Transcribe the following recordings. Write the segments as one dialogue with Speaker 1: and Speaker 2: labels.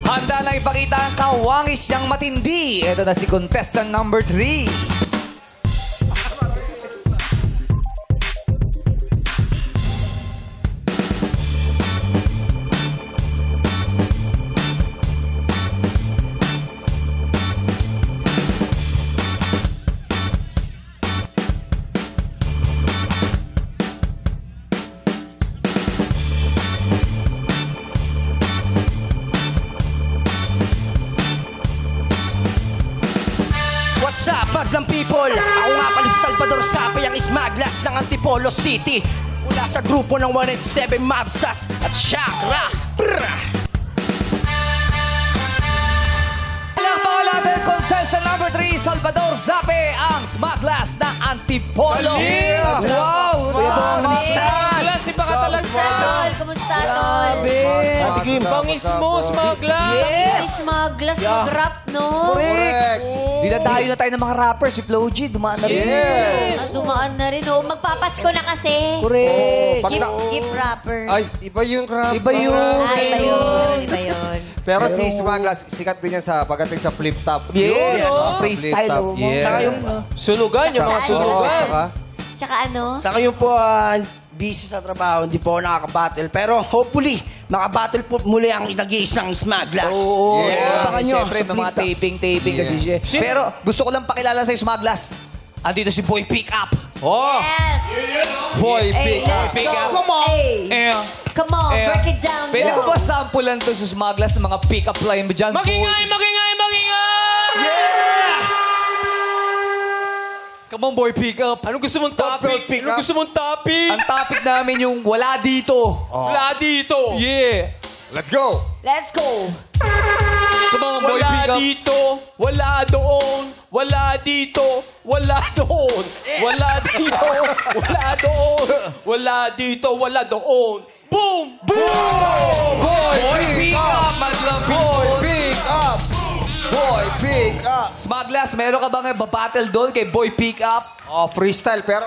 Speaker 1: Handa na ipakita ang kawangis niyang matindi. Ito na si contestant number 3.
Speaker 2: What's up, Madlang people? Ako nga pala si Salvador Sapay, ang Smaglas ng Antipolo City. Mula sa grupo ng 187 Mobsters at Chakra.
Speaker 1: Palakpakan natin contestant number 3, Salvador Zape, ang Smaglas ng Antipolo. Wow!
Speaker 3: Smaglas, iba ka talaga.
Speaker 4: Tol, kumusta, Tol?
Speaker 2: Ate Kim,
Speaker 3: Bangis mo, Smaglas.
Speaker 4: Yes! Smaglas, mag-rap, no?
Speaker 1: Correct! Dinadayo na tayo ng mga rappers. Si Flo G, dumaan na rin.
Speaker 4: Ah, dumaan na rin, oh. Magpapasko na kasi.
Speaker 1: Correct.
Speaker 4: Gift wrapper.
Speaker 5: Ay, iba yung rap.
Speaker 1: Iba yun.
Speaker 4: Ah, iba yun. Iba yun.
Speaker 5: Pero si Smaglas, sikat din yan sa pagdating sa flip-top.
Speaker 1: Yes.
Speaker 5: Flip-top.
Speaker 1: Freestyle. Oh.
Speaker 5: Yes.
Speaker 2: Saka yung,
Speaker 3: Sunugan, yung mga
Speaker 4: Saan?
Speaker 3: sunugan.
Speaker 5: Saka,
Speaker 4: Tsaka ano?
Speaker 2: saka yung po, busy sa trabaho, hindi po ako nakaka-battle. Pero hopefully, makabattle po muli ang nag-iisang Smaglas.
Speaker 1: Oo.
Speaker 5: Yeah.
Speaker 2: Abangan nyo
Speaker 1: Siyempre,
Speaker 2: sa
Speaker 1: may mga
Speaker 2: flip-top.
Speaker 1: taping kasi siya. Pero gusto ko lang pakilala sa Smaglas. Andito si Boy Pick Up.
Speaker 5: oh,
Speaker 4: Yes!
Speaker 5: boy,
Speaker 4: Hey,
Speaker 5: big.
Speaker 4: let's
Speaker 1: Pick
Speaker 4: go.
Speaker 1: up.
Speaker 4: Come on. Hey.
Speaker 1: Eh,
Speaker 4: Come on, break it down.
Speaker 1: Pwede
Speaker 4: go.
Speaker 1: ko ba sample lang to sa Smaglas ng mga pick-up line mo dyan?
Speaker 3: Magingay, magingay, magingay!
Speaker 1: Yeah! Come on, Boy Pick Up.
Speaker 3: Anong gusto mong topic?
Speaker 5: Pick
Speaker 3: Anong
Speaker 5: up.
Speaker 3: gusto mong topic?
Speaker 1: Ang topic namin yung wala dito.
Speaker 3: Wala dito.
Speaker 1: Yeah.
Speaker 5: Let's go.
Speaker 4: Let's go.
Speaker 1: Come on, Boy
Speaker 3: Wala
Speaker 1: Pick Up.
Speaker 3: dito, wala doon, wala dito, wala doon, wala dito, wala doon, wala dito, wala doon. Boom! Boom!
Speaker 1: Boy Pick Up. Madlang
Speaker 5: Boy,
Speaker 1: people.
Speaker 5: pick up. Boy, pick up.
Speaker 1: Smaglas, meron ka bang battle doon kay Boy Pick Up?
Speaker 5: Oh, freestyle, pero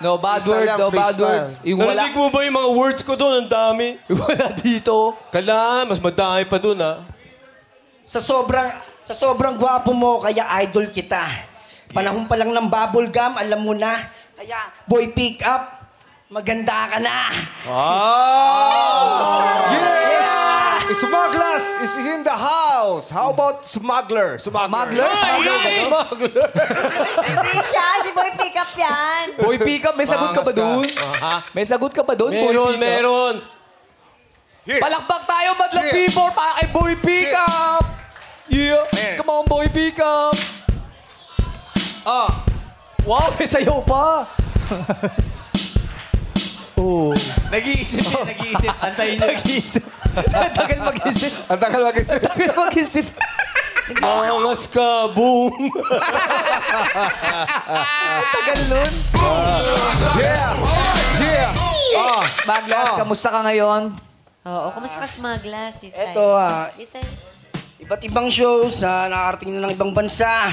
Speaker 1: No bad
Speaker 5: Freestyle
Speaker 1: words,
Speaker 5: lang,
Speaker 1: no bad
Speaker 5: freestyle.
Speaker 1: words. Yung wala,
Speaker 3: Narinig mo ba yung mga words ko doon? Ang dami.
Speaker 1: wala dito.
Speaker 3: Kailangan, mas madami pa doon, ha?
Speaker 2: Sa sobrang gwapo mo, kaya idol kita. Panahon pa lang ng bubble gum, alam mo na. Kaya, boy, pick up, maganda ka na.
Speaker 5: Yeah! Smaglas is in the house. How about smuggler?
Speaker 1: Smuggler? Smuggler ba to?
Speaker 4: Hindi siya, si Boy Pickup yan.
Speaker 1: Boy Pick Up, may sagot ka ba doon? May sagot ka ba doon, Boy
Speaker 3: Meron,
Speaker 1: Pick Up?
Speaker 3: meron.
Speaker 1: Palakpak tayo, Madlang people, para kay Boy Pick Up! Yeah! Come on, Boy Pick Up! Wow, may sayo pa! Oh.
Speaker 2: Nag-iisip yan, nag-iisip. Antayin niyo.
Speaker 1: Nag-isip. Tagal mag-isip.
Speaker 5: Ang tagal mag-isip.
Speaker 1: Tagal mag-isip.
Speaker 3: Angas ka, boom!
Speaker 1: Tagal nun.
Speaker 5: Yeah! Yeah!
Speaker 1: Smaglas, kamusta ka ngayon?
Speaker 4: Oo, kamusta ka, Smaglas?
Speaker 2: Eto,
Speaker 4: Itay.
Speaker 2: iba't ibang shows, nakakarating na ng ibang bansa.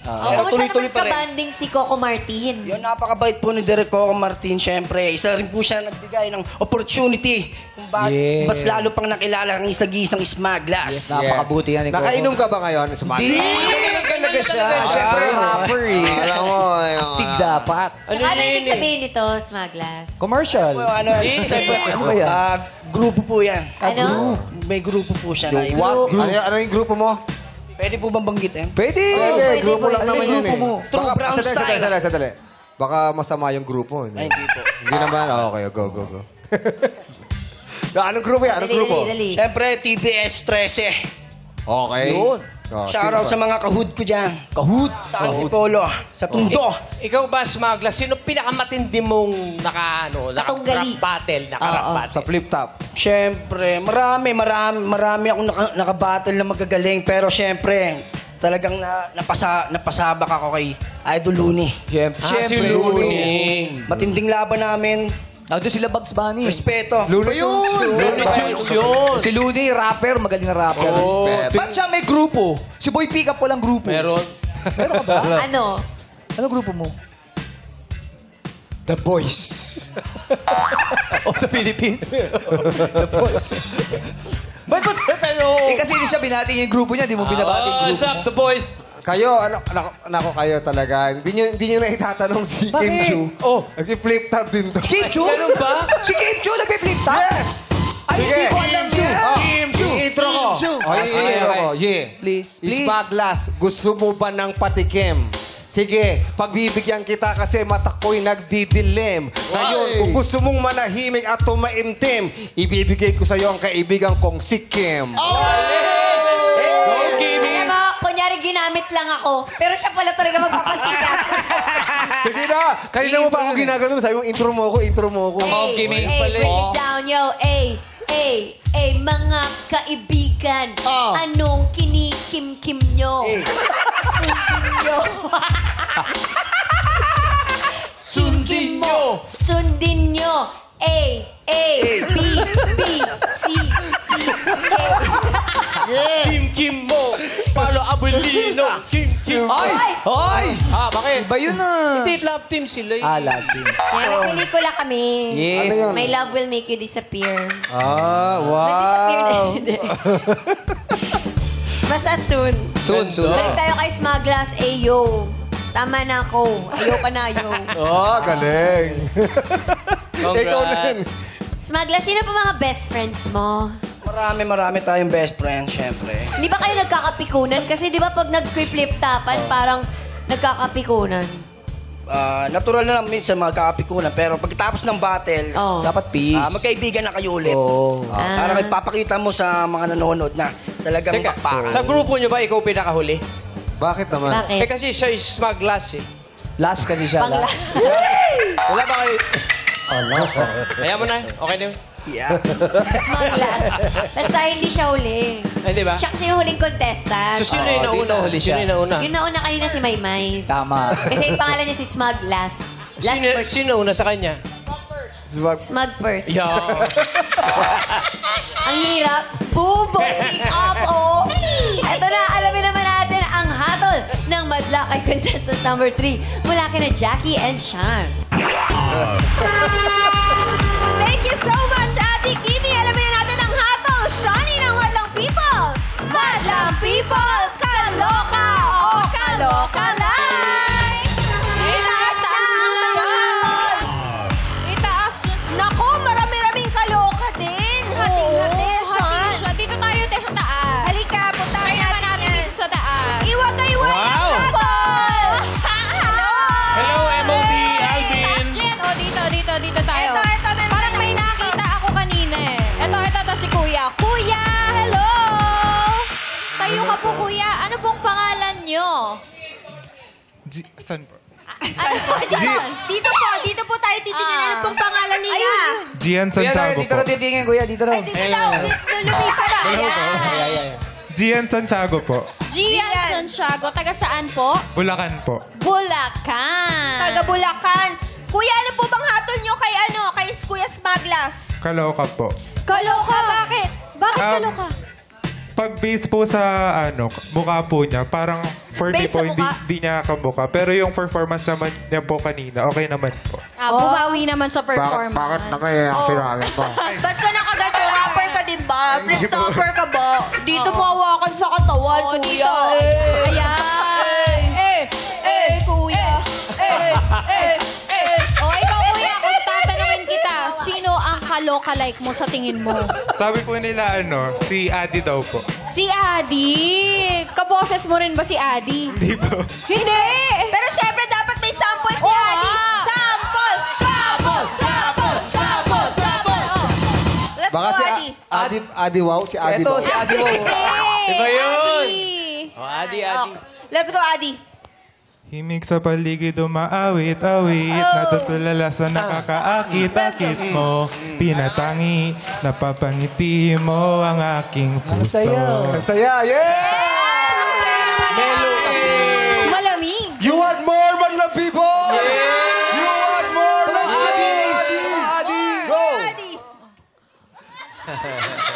Speaker 2: Pero
Speaker 4: Kamusta
Speaker 2: tuloy-tuloy
Speaker 4: naman
Speaker 2: pa rin.
Speaker 4: kabanding si Coco Martin?
Speaker 2: Yun, napakabait po ni Derek Coco Martin, syempre. Isa rin po siya nagbigay ng opportunity kung bakit
Speaker 1: Yes.
Speaker 2: mas lalo pang nakilala ang isang Smaglas.
Speaker 1: Napakabuti yan ni Coco.
Speaker 5: Nakainom ka ba ngayon?
Speaker 1: Hindi.
Speaker 5: Smaglas?
Speaker 1: Talaga siya. Siyempre, rapper eh.
Speaker 5: Alam mo,
Speaker 1: Astig dapat.
Speaker 4: Tsaka ano ibig sabihin nito, Smaglas?
Speaker 1: Commercial.
Speaker 2: Ano
Speaker 1: Ano ba yan?
Speaker 2: grupo po yan.
Speaker 4: Ano?
Speaker 2: May grupo po siya na
Speaker 1: What?
Speaker 5: Ano yung grupo mo?
Speaker 2: Pwede po bang banggitin?
Speaker 1: Pwede.
Speaker 5: Hindi,
Speaker 4: pwede,
Speaker 5: grupo
Speaker 4: pwede.
Speaker 5: lang naman
Speaker 1: Ano yung
Speaker 5: yan eh.
Speaker 1: grupo mo?
Speaker 2: True Brown Style.
Speaker 5: Sandali. Baka masama yung grupo.
Speaker 2: Ay, hindi po.
Speaker 5: Hindi naman? Okay, go. Anong grupo yan? Anong grupo?
Speaker 4: Dali.
Speaker 2: Siyempre, TBS 13.
Speaker 5: Okay.
Speaker 1: Yun.
Speaker 2: Shoutout sa mga kahood ko dyan.
Speaker 1: Kahoot.
Speaker 2: Sa Antipolo. Sa Tundo.
Speaker 3: Ikaw ba, Smaglas, sino pinakamatindi mong
Speaker 4: Katunggali.
Speaker 3: naka-rap battle? Naka-rap
Speaker 4: Oo.
Speaker 3: battle?
Speaker 5: Sa flip-top.
Speaker 2: Siyempre, marami akong nakabattle na magagaling. Pero siyempre, talagang napasabak ako kay Idol Looney.
Speaker 1: Siyempre.
Speaker 3: Si Looney.
Speaker 2: Matinding laban namin.
Speaker 1: Nandun sila Bugs Bunny.
Speaker 2: Respeto.
Speaker 5: Looney Tunes!
Speaker 3: Looney Tunes yun.
Speaker 1: Si Looney, rapper, magaling na rapper.
Speaker 3: Oh,
Speaker 1: Ba't siya may grupo? Si Boy Pick Up walang grupo.
Speaker 3: Meron.
Speaker 1: Meron ka ba?
Speaker 4: Ano?
Speaker 1: Ano grupo mo?
Speaker 3: The Boys.
Speaker 1: Of the Philippines. The Boys.
Speaker 3: Ba't mo tinatanong?
Speaker 1: Eh kasi hindi siya binati niya yung grupo niya. Di mo binabati yung grupo
Speaker 3: What's up,
Speaker 1: mo.
Speaker 3: the boys?
Speaker 5: Kayo, nako kayo talaga. Hindi nyo na itatanong si Kim Chu.
Speaker 3: Oh.
Speaker 5: Nag-flip top din to.
Speaker 1: Kim Chu?
Speaker 3: Ganun ba?
Speaker 1: Si Kim Chu nagpe-flip top?
Speaker 5: Yes!
Speaker 1: Ay,
Speaker 5: Sige.
Speaker 1: hindi ko alam yan.
Speaker 3: Kim Chu.
Speaker 5: I-intro ko.
Speaker 1: Kim Chu.
Speaker 5: I-intro ko. Yeah.
Speaker 1: Please, please.
Speaker 5: Smaglas, gusto mo ba ng patikim? Sige, pagbibigyan kita kasi mata ko'y nagdidilim. Ngayon, kung gusto mong manahimik at tumaimtim, ibibigay ko sa'yo ang kaibigan kong si Kim.
Speaker 4: Alam mo, kunyari ginamit lang ako. Pero siya pala talaga magpapasikat.
Speaker 5: Sige na, kanina mo pa ako ginagano. Sabi mo, intro mo ako.
Speaker 1: Oh, Kimmy.
Speaker 4: Break it down, yo. Mga kaibigan. Anong kinikim-kim nyo? Sundin nyo. Sundin nyo. A, B, C,
Speaker 3: Kim mo. Paolo Abelino. Kim.
Speaker 1: Ay! Ay!
Speaker 3: Bakit?
Speaker 1: Iba yun ah.
Speaker 3: Hindi, love team sila eh.
Speaker 1: Latin.
Speaker 4: Kaya may pelikula kami.
Speaker 1: Yes.
Speaker 5: Ano yun?
Speaker 4: My love will make you disappear.
Speaker 5: Wow.
Speaker 4: Disappear na hindi. Basta soon.
Speaker 1: Soon.
Speaker 4: Balik tayo kay Smaglas. Yo. Tama na ako. Ayoko na, yo.
Speaker 5: Oh, galing. Ikaw na yun.
Speaker 4: Smaglas, sino pa mga best friends mo?
Speaker 2: Marami tayong best friend, syempre.
Speaker 4: Di ba kayo nagkakapikunan? Kasi di ba pag nag-flip-tapan, parang nagkakapikunan.
Speaker 2: Natural na lang minsan magkakapikunan, pero pagkatapos ng battle,
Speaker 4: Oh.
Speaker 1: Dapat peace.
Speaker 2: magkaibigan na kayo ulit.
Speaker 1: Oh.
Speaker 2: Para may papakita mo sa mga nanonood na talagang
Speaker 3: Teka,
Speaker 2: bakbakan.
Speaker 3: sa grupo nyo ba ikaw pinakahuli?
Speaker 5: Bakit naman?
Speaker 3: Eh
Speaker 4: Bakit?
Speaker 3: kasi siya is Smaglas eh.
Speaker 1: Last kasi siya.
Speaker 4: Pangla.
Speaker 3: Wala ba kayo? Kaya mo na. Okay na yun.
Speaker 2: Yeah.
Speaker 4: Smaglas. Basta hindi siya huli.
Speaker 3: Ay, di ba?
Speaker 4: Siya kasi yung huling contestant.
Speaker 3: So, sino yung
Speaker 1: Oo,
Speaker 3: nauna?
Speaker 1: dito huli siya.
Speaker 3: Sino yung nauna?
Speaker 4: Yung nauna kanina si Maymay.
Speaker 1: Tama.
Speaker 4: Kasi yung pangalan niya si Smaglas. Last first.
Speaker 3: Sino una sa kanya?
Speaker 4: Smug first.
Speaker 3: Yeah.
Speaker 4: Ang hirap. Boom! Pick up, oh! Ito na, alamin naman natin ang hatol ng madla kay contestant number 3 mula kina Jackie and Sean.
Speaker 6: Thank you so much, Ate Kimi. Alamin na natin ang hatol. Shani ng Madlang People. Madlang People, kaloka o kaloka live. Itaas na ang mga hatol. Itaas. Nako, marami-raming kaloka din. Hati-hati, Sean.
Speaker 7: Dito tayo sa taas.
Speaker 6: Halika, puntahan
Speaker 7: Kaya
Speaker 6: natin
Speaker 7: natin
Speaker 6: yan.
Speaker 7: dito sa taas.
Speaker 6: Iwagay-wag ang hatol. Hello.
Speaker 3: Hello, MOB, Alvin.
Speaker 7: Taas dyan. O, dito tayo.
Speaker 6: Ito, meron
Speaker 7: Parang
Speaker 6: tayo
Speaker 7: may
Speaker 6: dito.
Speaker 7: nakita ako kanina eh. Ito, si Kuya. Kuya, hello! Tayo ka po, Kuya. Ano pong pangalan nyo?
Speaker 8: Saan po?
Speaker 7: Ano po dyan?
Speaker 6: Dito po tayo titingnan ano pong pangalan nila.
Speaker 7: Ayun.
Speaker 8: Gian
Speaker 1: Kuya,
Speaker 8: Santiago
Speaker 1: dito
Speaker 8: po.
Speaker 1: na titingin, kuya. Dito na.
Speaker 6: Dito daw, lumipat pa.
Speaker 8: Gian Santiago po.
Speaker 7: Gian Santiago. Taga saan po?
Speaker 8: Bulacan po.
Speaker 7: Bulacan.
Speaker 6: Taga Bulacan. Kuya, ano po bang hatol nyo kay Kuya Smaglas?
Speaker 8: Kaloka po.
Speaker 6: Kaloka, bakit?
Speaker 7: Bakit
Speaker 8: Um,
Speaker 7: kaloka?
Speaker 8: Pag base po sa mukha po niya, parang for me
Speaker 7: Base
Speaker 8: po,
Speaker 7: sa mukha?
Speaker 8: hindi niya kamukha. Pero yung performance naman niya po kanina, okay naman po.
Speaker 7: Bumawi naman sa performance.
Speaker 8: kaya ang sinabi mo?
Speaker 6: Ba't ka nakaganto? Rapper ka din ba? Flip-topper ka ba? Dito mo hawakan sa katawan, kuya.
Speaker 7: Dito. Ayan.
Speaker 6: Kuya.
Speaker 7: O, ikaw, Kuya, kung tatanungin kita, sino ang kaloka-like mo sa tingin mo?
Speaker 8: Sabi po nila, si Adi daw po.
Speaker 7: Si Adi. Kaboses mo rin ba si Adi?
Speaker 8: Hindi po.
Speaker 7: Hindi!
Speaker 6: Pero syempre, dapat may sample si
Speaker 7: Oo
Speaker 6: Adi.
Speaker 7: nga.
Speaker 6: Sample! Let's
Speaker 5: Baka
Speaker 6: go,
Speaker 5: si
Speaker 6: Adi.
Speaker 5: Adi Wow, si Adi
Speaker 1: Ito,
Speaker 5: Wow.
Speaker 1: si Adi Wow.
Speaker 3: Iba yun.
Speaker 6: Adi.
Speaker 3: Oh, Adi.
Speaker 6: Let's go, Adi.
Speaker 8: Himig sa paligid umaawit-awit, natutulala sa nakakaakit-akit mo. Tinatangi, napapangiti mo ang aking puso.
Speaker 5: Ang saya, yeah!
Speaker 3: Melo kasi.
Speaker 7: Malamig.
Speaker 5: You want more, Madlang People? You want more? Let's go! Adi! Go!
Speaker 6: Adi.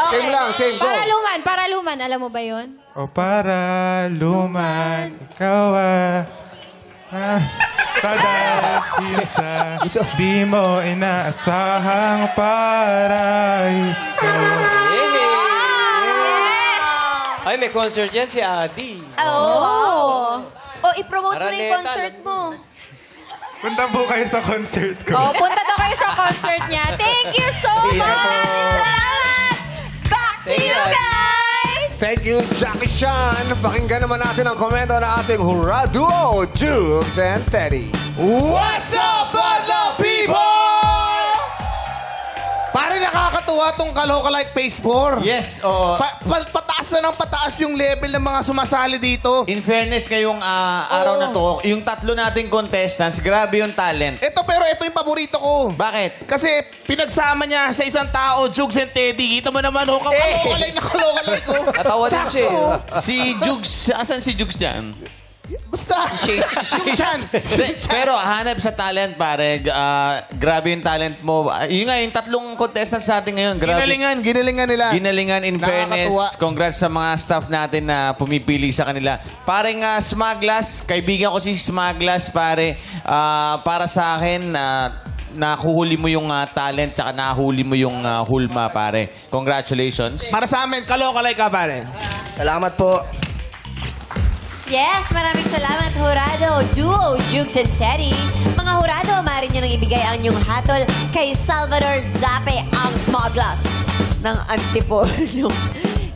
Speaker 5: Same lang, same, go.
Speaker 7: Para luman. Alam mo ba yun?
Speaker 8: O para luman, ikaw tadalhin sa di mo inaasahang paraiso.
Speaker 3: Ay, may concert yan si Adi.
Speaker 4: Oh. Oh, i-promote mo na yung
Speaker 3: Araneta,
Speaker 4: concert mo.
Speaker 8: Punta po kayo sa concert ko.
Speaker 7: Oh, punta daw kayo sa concert niya. Thank you so much!
Speaker 6: Salamat! Back to
Speaker 3: Thank
Speaker 6: you
Speaker 3: you,
Speaker 6: guys!
Speaker 5: Thank you, Jackie Chan. Pakinggan naman natin ang komento ng ating Hurra Duo, Jukes and Teddy.
Speaker 9: What's up, Madlang People? Pare, nakakatuwa tong Kaloka Like Phase 4.
Speaker 10: Yes, oo.
Speaker 9: Pataas na ng pataas yung level ng mga sumasali dito.
Speaker 10: In fairness, ngayong araw na to, yung tatlo nating contestants, grabe yung talent.
Speaker 9: Pero ito yung paborito ko.
Speaker 10: Bakit?
Speaker 9: Kasi pinagsama niya sa isang tao, Jugs and Teddy. Kita mo naman, Kaloka Like ko.
Speaker 3: Natawa din siya.
Speaker 9: Sakto.
Speaker 10: Si Jugs, asan si Jugs dyan?
Speaker 9: Basta. Chan.
Speaker 10: Pero hanap sa talent, pare. Grabe yung talent mo. Yun nga, yung tatlong contestants sa atin ngayon. Grabe.
Speaker 9: Ginalingan nila.
Speaker 10: Ginalingan, in fairness.
Speaker 9: Nakakatuwa.
Speaker 10: Congrats sa mga staff natin na pumipili sa kanila. Pareng Smaglas, kaibigan ko si Smaglas, pare. Para sa akin, nakuhuli mo yung talent tsaka nahuli mo yung hulma, pare. Congratulations.
Speaker 9: Para sa amin, Kaloka Like ka, pare.
Speaker 2: Salamat po.
Speaker 4: Yes, maraming salamat, Jurado, Duo, Jukes and Teddy. Mga Jurado, maaari nyo nang ibigay ang inyong hatol kay Salvador Zape, ang small glass ng antipolo.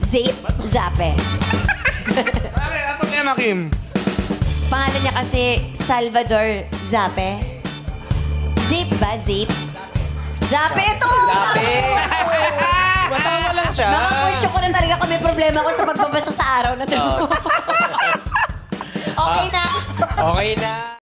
Speaker 4: Zape Zape.
Speaker 9: Bakit? Ang problema, Kim?
Speaker 4: Pangalan niya kasi Salvador Zape. Zape ba? Zape? Zape ito!
Speaker 3: Zape! Matawa lang siya.
Speaker 4: Nakakusyo ko na talaga kung may problema ko sa pagbabasa sa araw na ito. Okay na.
Speaker 3: Okay na.